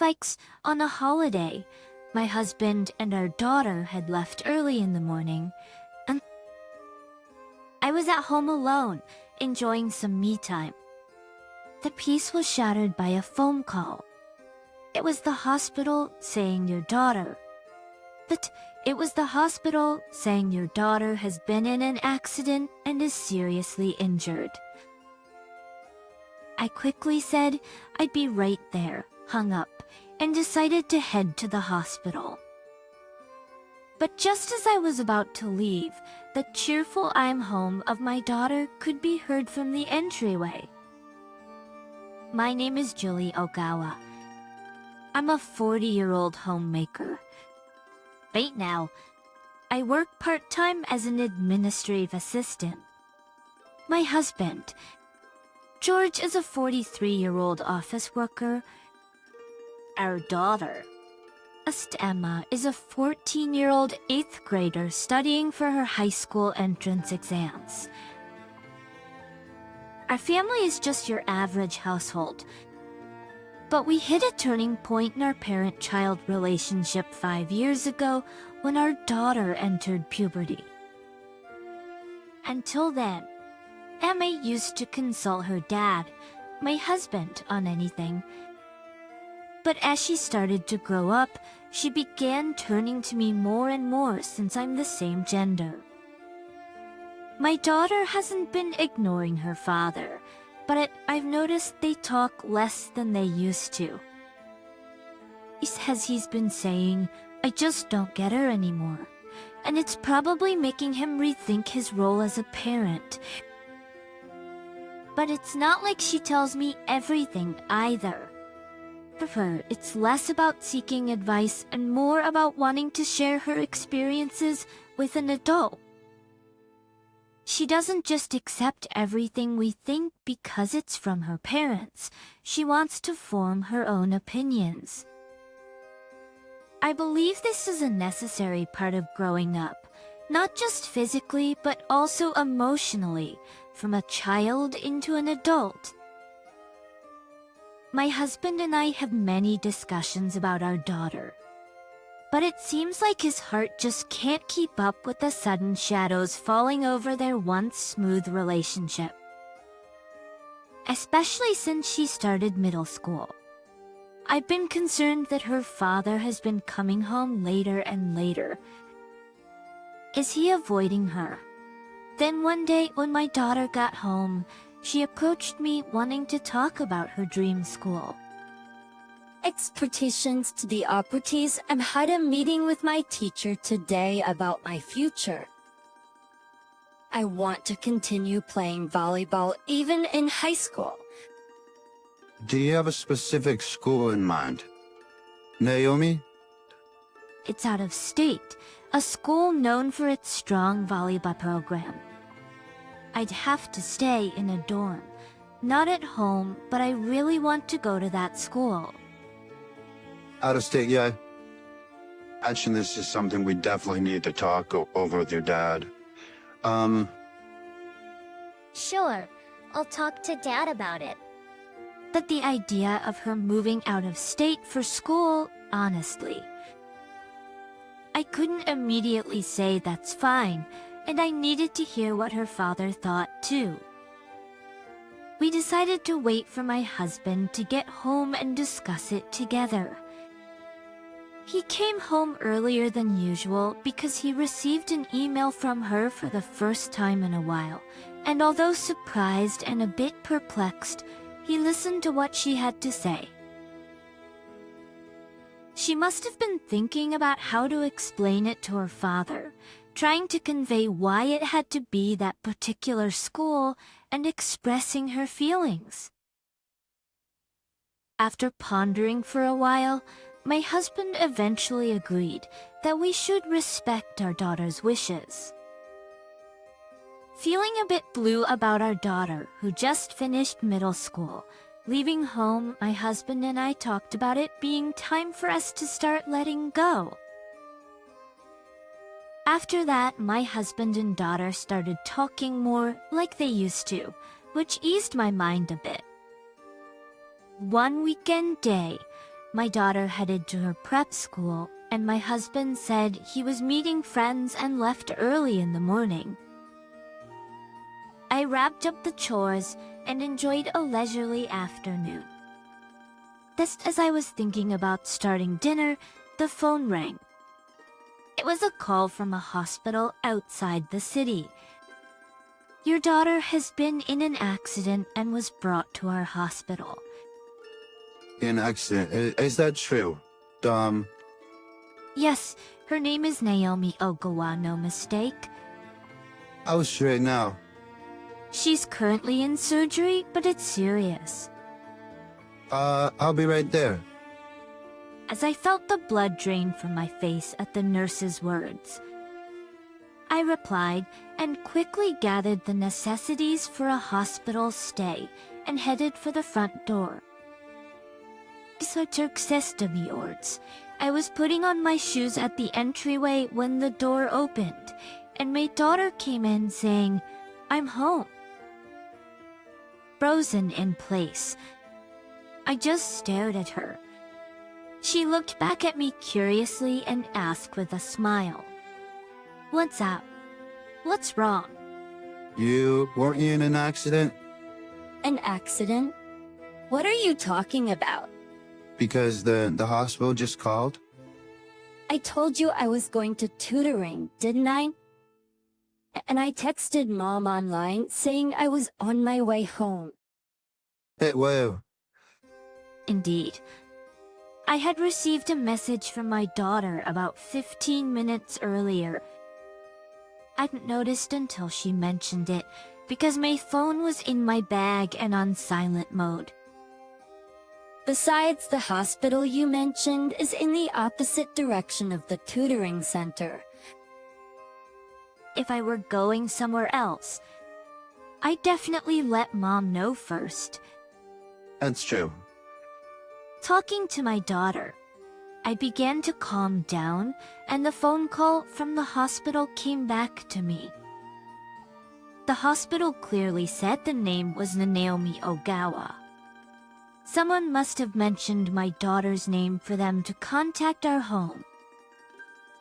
Fikes on a holiday. My husband and our daughter had left early in the morning, and I was at home alone, enjoying some me time. The peace was shattered by a phone call. It was the hospital saying your daughter. But it was the hospital saying your daughter has been in an accident and is seriously injured. I quickly said I'd be right there, hung up, and decided to head to the hospital. But just as I was about to leave, the cheerful "I'm home" of my daughter could be heard from the entryway. My name is Julie Ogawa. I'm a 40-year-old homemaker. Right now, I work part-time as an administrative assistant. My husband, George, is a 43-year-old office worker. Our daughter, Emma, is a 14-year-old 8th grader studying for her high school entrance exams. Our family is just your average household, but we hit a turning point in our parent-child relationship 5 years ago when our daughter entered puberty. Until then, Emma used to consult her dad, my husband, on anything. But as she started to grow up, she began turning to me more and more since I'm the same gender. My daughter hasn't been ignoring her father, but I've noticed they talk less than they used to. He says he's been saying, "I just don't get her anymore," and it's probably making him rethink his role as a parent. But it's not like she tells me everything either. For her, it's less about seeking advice and more about wanting to share her experiences with an adult. She doesn't just accept everything we think because it's from her parents. She wants to form her own opinions. I believe this is a necessary part of growing up, not just physically, but also emotionally, from a child into an adult. My husband and I have many discussions about our daughter, but it seems like his heart just can't keep up with the sudden shadows falling over their once smooth relationship. Especially since she started middle school. I've been concerned that her father has been coming home later and later. Is he avoiding her? Then one day when my daughter got home, she approached me wanting to talk about her dream school. Expectations to the opportunities. I had a meeting with my teacher today about my future. I want to continue playing volleyball even in high school. Do you have a specific school in mind? Naomi? It's out of state, a school known for its strong volleyball program. I'd have to stay in a dorm, not at home, but I really want to go to that school. Out of state, yeah. Mention this is something we definitely need to talk over with your dad. Sure, I'll talk to Dad about it. But the idea of her moving out of state for school, honestly. I couldn't immediately say that's fine, and I needed to hear what her father thought too. We decided to wait for my husband to get home and discuss it together. He came home earlier than usual because he received an email from her for the first time in a while, and although surprised and a bit perplexed, he listened to what she had to say. She must have been thinking about how to explain it to her father, trying to convey why it had to be that particular school and expressing her feelings. After pondering for a while, my husband eventually agreed that we should respect our daughter's wishes. Feeling a bit blue about our daughter, who just finished middle school, leaving home, my husband and I talked about it being time for us to start letting go. After that, my husband and daughter started talking more like they used to, which eased my mind a bit. One weekend day, My daughter headed to her prep school, and my husband said he was meeting friends and left early in the morning. I wrapped up the chores and enjoyed a leisurely afternoon. Just as I was thinking about starting dinner, the phone rang. It was a call from a hospital outside the city. Your daughter has been in an accident and was brought to our hospital. An accident? Is that true? Yes, her name is Naomi Ogawa, no mistake. How is she right now? She's currently in surgery, but it's serious. I'll be right there. As I felt the blood drain from my face at the nurse's words, I replied and quickly gathered the necessities for a hospital stay and headed for the front door. I was putting on my shoes at the entryway when the door opened, and my daughter came in saying, "I'm home." Frozen in place, I just stared at her. She looked back at me curiously and asked with a smile, "What's up? What's wrong?" Weren't you in an accident? An accident? What are you talking about? Because the hospital just called? I told you I was going to tutoring, didn't I? And I texted Mom online saying I was on my way home. Hey, whoa. Indeed. I had received a message from my daughter about 15 minutes earlier. I hadn't noticed until she mentioned it because my phone was in my bag and on silent mode. Besides, the hospital you mentioned is in the opposite direction of the tutoring center. If I were going somewhere else, I'd definitely let Mom know first. That's true. Talking to my daughter, I began to calm down, and the phone call from the hospital came back to me. The hospital clearly said the name was Naomi Ogawa. Someone must have mentioned my daughter's name for them to contact our home.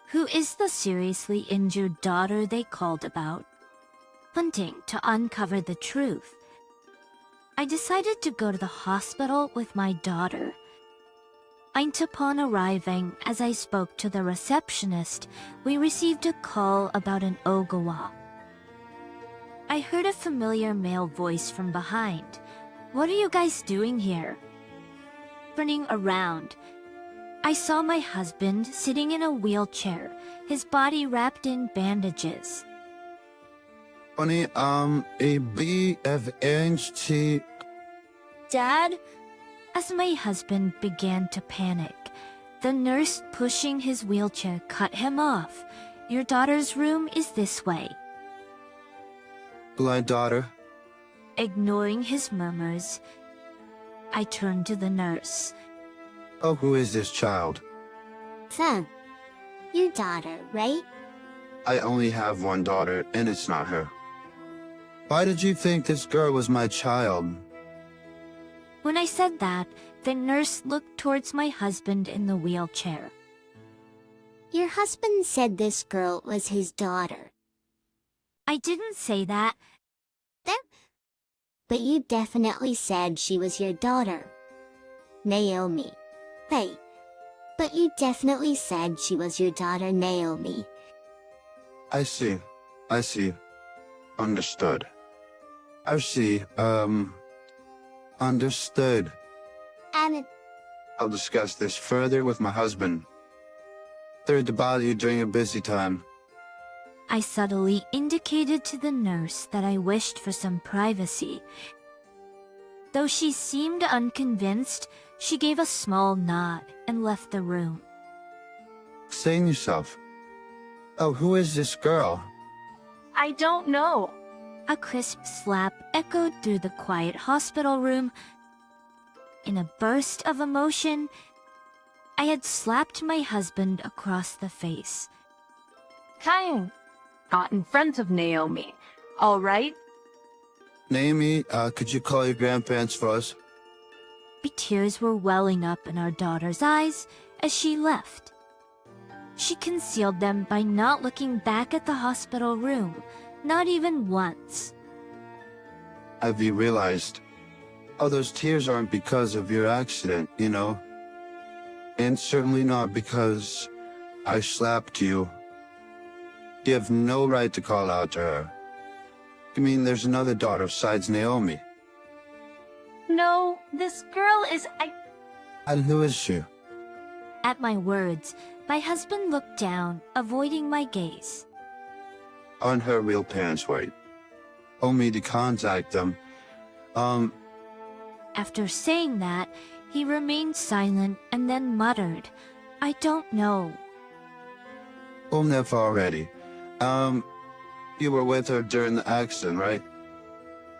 Who is the seriously injured daughter they called about? Hunting to uncover the truth. I decided to go to the hospital with my daughter. And upon arriving, as I spoke to the receptionist, we received a call about an Ogawa. I heard a familiar male voice from behind. "What are you guys doing here?" Turning around, I saw my husband sitting in a wheelchair, his body wrapped in bandages. Honey, a BFNT. Dad? As my husband began to panic, the nurse pushing his wheelchair cut him off. "Your daughter's room is this way." My daughter. Ignoring his murmurs, I turned to the nurse. Oh, who is this child? Son, your daughter, right? I only have one daughter, and it's not her. Why did you think this girl was my child? When I said that, the nurse looked towards my husband in the wheelchair. Your husband said this girl was his daughter. I didn't say that. But you definitely said she was your daughter. Naomi. Hey. But you definitely said she was your daughter, Naomi. I see. Understood. I see, understood. And I'll discuss this further with my husband. Sorry to bother you during a busy time. I subtly indicated to the nurse that I wished for some privacy. Though she seemed unconvinced, she gave a small nod and left the room. Explain yourself. Oh, who is this girl? I don't know. A crisp slap echoed through the quiet hospital room. In a burst of emotion, I had slapped my husband across the face. Kind. Not in front of Naomi. All right? Naomi, could you call your grandparents for us? Tears were welling up in our daughter's eyes as she left. She concealed them by not looking back at the hospital room, not even once. Have you realized? Oh, those tears aren't because of your accident, you know? And certainly not because I slapped you. You have no right to call out to her. I mean, there's another daughter besides Naomi. No, this girl is... And who is she? At my words, my husband looked down, avoiding my gaze. On her real parents, wait. Told me to contact them. After saying that, he remained silent and then muttered, "I don't know." Enough already. You were with her during the accident, right?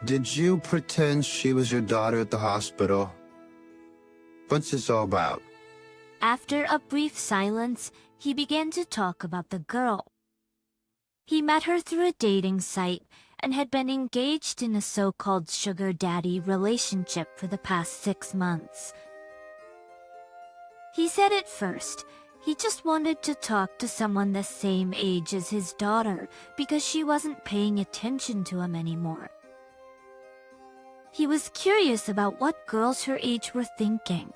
Did you pretend she was your daughter at the hospital? What's this all about? After a brief silence, he began to talk about the girl. He met her through a dating site and had been engaged in a so-called sugar daddy relationship for the past 6 months. He said at first, he just wanted to talk to someone the same age as his daughter because she wasn't paying attention to him anymore. He was curious about what girls her age were thinking.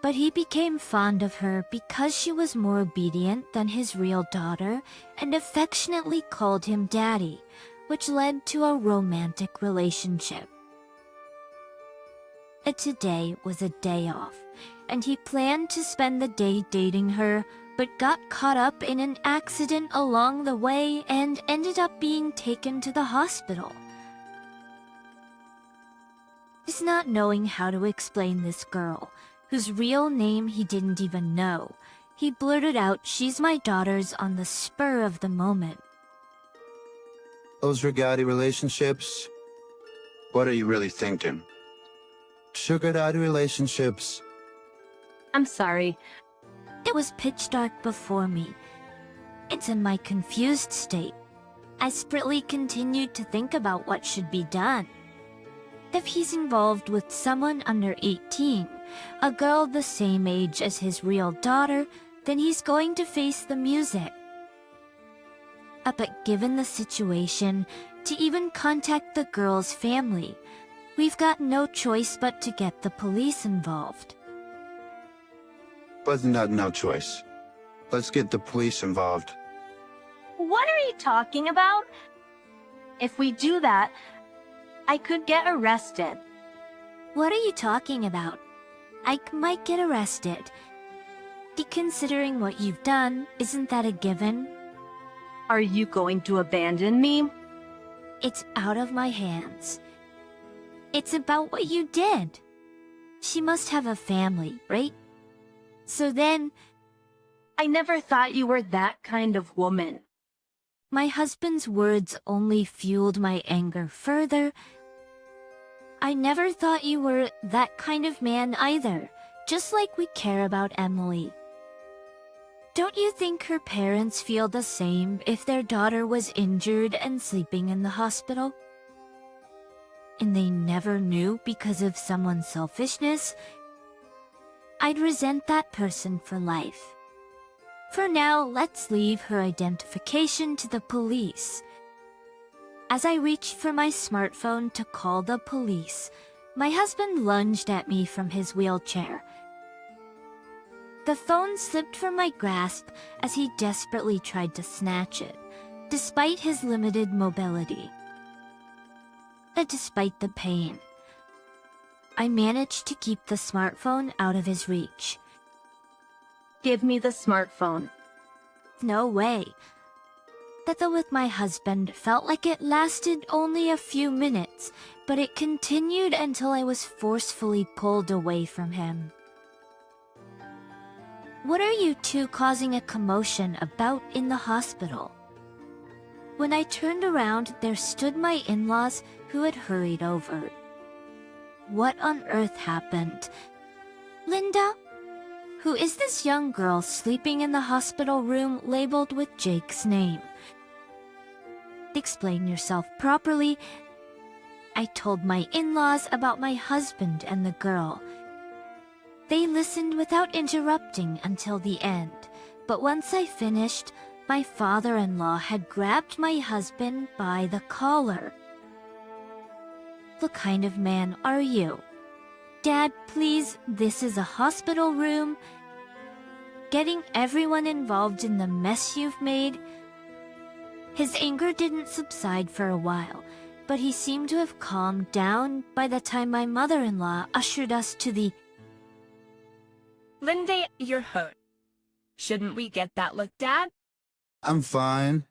But he became fond of her because she was more obedient than his real daughter and affectionately called him daddy, which led to a romantic relationship. Today was a day off, and he planned to spend the day dating her, but got caught up in an accident along the way and ended up being taken to the hospital. He's not knowing how to explain this girl, whose real name he didn't even know. He blurted out she's my daughter's on the spur of the moment. Those daddy relationships? What are you really thinking? Sugar daddy relationships? I'm sorry. It was pitch dark before me. It's in my confused state. I spritly continued to think about what should be done. If he's involved with someone under 18, a girl the same age as his real daughter, then he's going to face the music. But given the situation, to even contact the girl's family, we've got no choice but to get the police involved. But not no choice. Let's get the police involved. What are you talking about? If we do that, I could get arrested. What are you talking about? I might get arrested. Considering what you've done, isn't that a given? Are you going to abandon me? It's out of my hands. It's about what you did. She must have a family, right? So then, I never thought you were that kind of woman. my husband's words only fueled my anger further. I never thought you were that kind of man either, just like we care about Emily. Don't you think her parents feel the same if their daughter was injured and sleeping in the hospital? And they never knew because of someone's selfishness? I'd resent that person for life. For now, let's leave her identification to the police. As I reached for my smartphone to call the police, my husband lunged at me from his wheelchair. The phone slipped from my grasp as he desperately tried to snatch it, despite his limited mobility. Despite the pain, I managed to keep the smartphone out of his reach. Give me the smartphone. No way. That with my husband felt like it lasted only a few minutes, but it continued until I was forcefully pulled away from him. What are you two causing a commotion about in the hospital? When I turned around, there stood my in-laws who had hurried over. What on earth happened? Linda? Who is this young girl sleeping in the hospital room labeled with Jake's name? Explain yourself properly. I told my in-laws about my husband and the girl. They listened without interrupting until the end, but once I finished, my father-in-law had grabbed my husband by the collar. "What kind of man are you? Dad, please, this is a hospital room. Getting everyone involved in the mess you've made." His anger didn't subside for a while, but he seemed to have calmed down by the time my mother-in-law ushered us to the... Lindy, you're hurt. Shouldn't we get that looked at? I'm fine.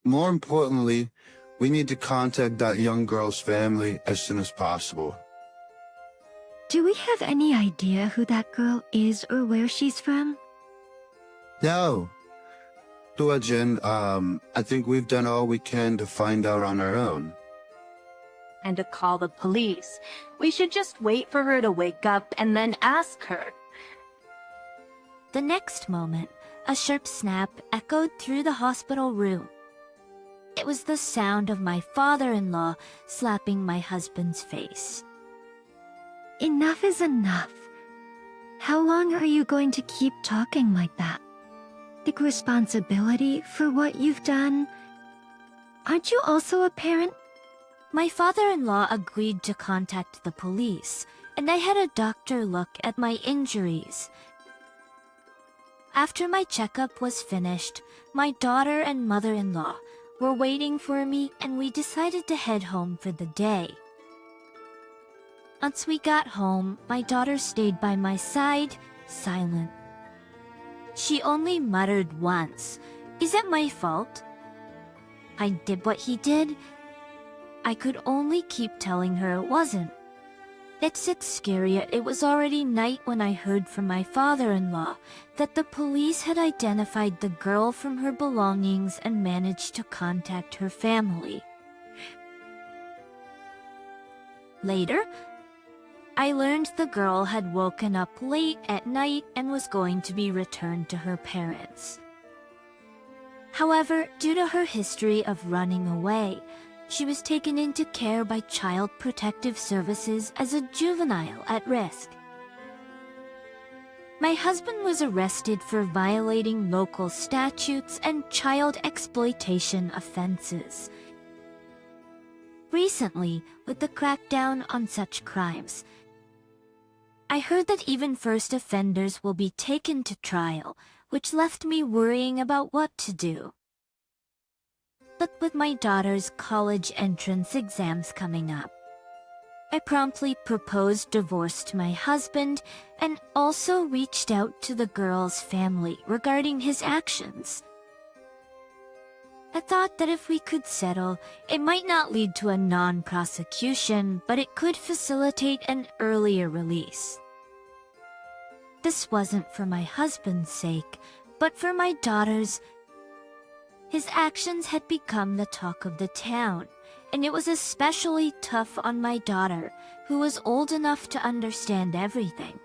More importantly, we need to contact that young girl's family as soon as possible. Do we have any idea who that girl is or where she's from? No. Jen, I think we've done all we can to find out on our own. And to call the police. We should just wait for her to wake up and then ask her. The next moment, a sharp snap echoed through the hospital room. It was the sound of my father-in-law slapping my husband's face. Enough is enough. How long are you going to keep talking like that? Take responsibility for what you've done? Aren't you also a parent? My father-in-law agreed to contact the police, and I had a doctor look at my injuries. After my checkup was finished, my daughter and mother-in-law were waiting for me, and we decided to head home for the day. Once we got home, my daughter stayed by my side, silent. She only muttered once, "Is it my fault?" I did what he did. I could only keep telling her it wasn't. It's scary. It was already night when I heard from my father-in-law that the police had identified the girl from her belongings and managed to contact her family. Later, I learned the girl had woken up late at night and was going to be returned to her parents. However, due to her history of running away, she was taken into care by Child Protective Services as a juvenile at risk. My husband was arrested for violating local statutes and child exploitation offenses. Recently, with the crackdown on such crimes, I heard that even first offenders will be taken to trial, which left me worrying about what to do. But with my daughter's college entrance exams coming up, I promptly proposed divorce to my husband and also reached out to the girl's family regarding his actions. I thought that if we could settle, it might not lead to a non-prosecution, but it could facilitate an earlier release. This wasn't for my husband's sake, but for my daughter's. His actions had become the talk of the town, and it was especially tough on my daughter, who was old enough to understand everything.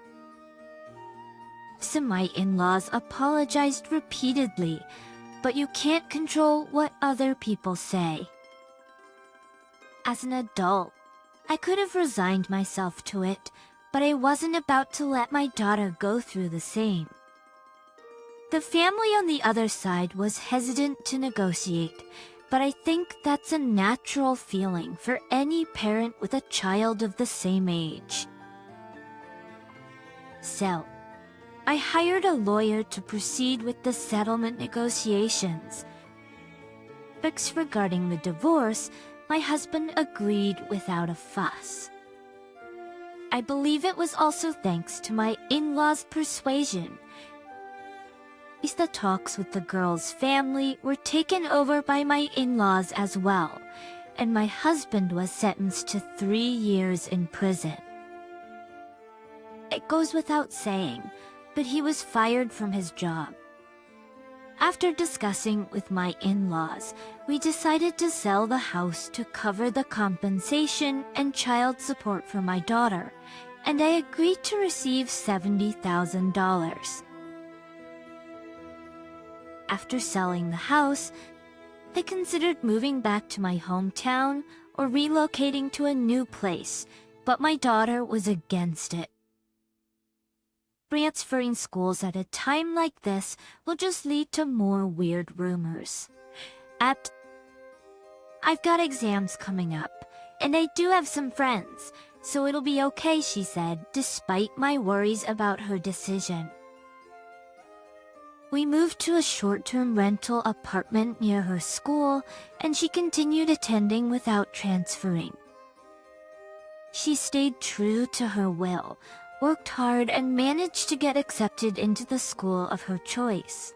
So my in-laws apologized repeatedly, but you can't control what other people say. As an adult, I could have resigned myself to it, but I wasn't about to let my daughter go through the same. The family on the other side was hesitant to negotiate, but I think that's a natural feeling for any parent with a child of the same age. So, I hired a lawyer to proceed with the settlement negotiations. But regarding the divorce, my husband agreed without a fuss. I believe it was also thanks to my in-laws' persuasion. The talks with the girl's family were taken over by my in-laws as well, and my husband was sentenced to 3 years in prison. It goes without saying, but he was fired from his job. After discussing with my in-laws, we decided to sell the house to cover the compensation and child support for my daughter, and I agreed to receive $70,000. After selling the house, I considered moving back to my hometown or relocating to a new place, but my daughter was against it. Transferring schools at a time like this will just lead to more weird rumors. I've got exams coming up, and I do have some friends, so it'll be okay, she said, despite my worries about her decision. We moved to a short-term rental apartment near her school, and she continued attending without transferring. She stayed true to her will, worked hard, and managed to get accepted into the school of her choice.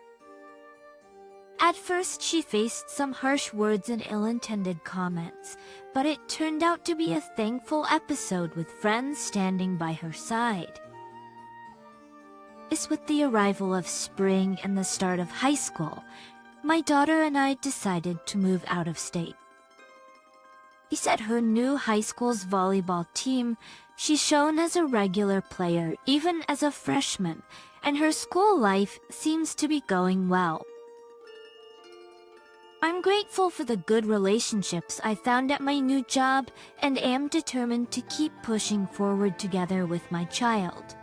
At first, she faced some harsh words and ill-intended comments, but it turned out to be a thankful episode with friends standing by her side. With the arrival of spring and the start of high school, my daughter and I decided to move out of state. She said her new high school's volleyball team, she's shown as a regular player even as a freshman, and her school life seems to be going well. I'm grateful for the good relationships I found at my new job and am determined to keep pushing forward together with my child.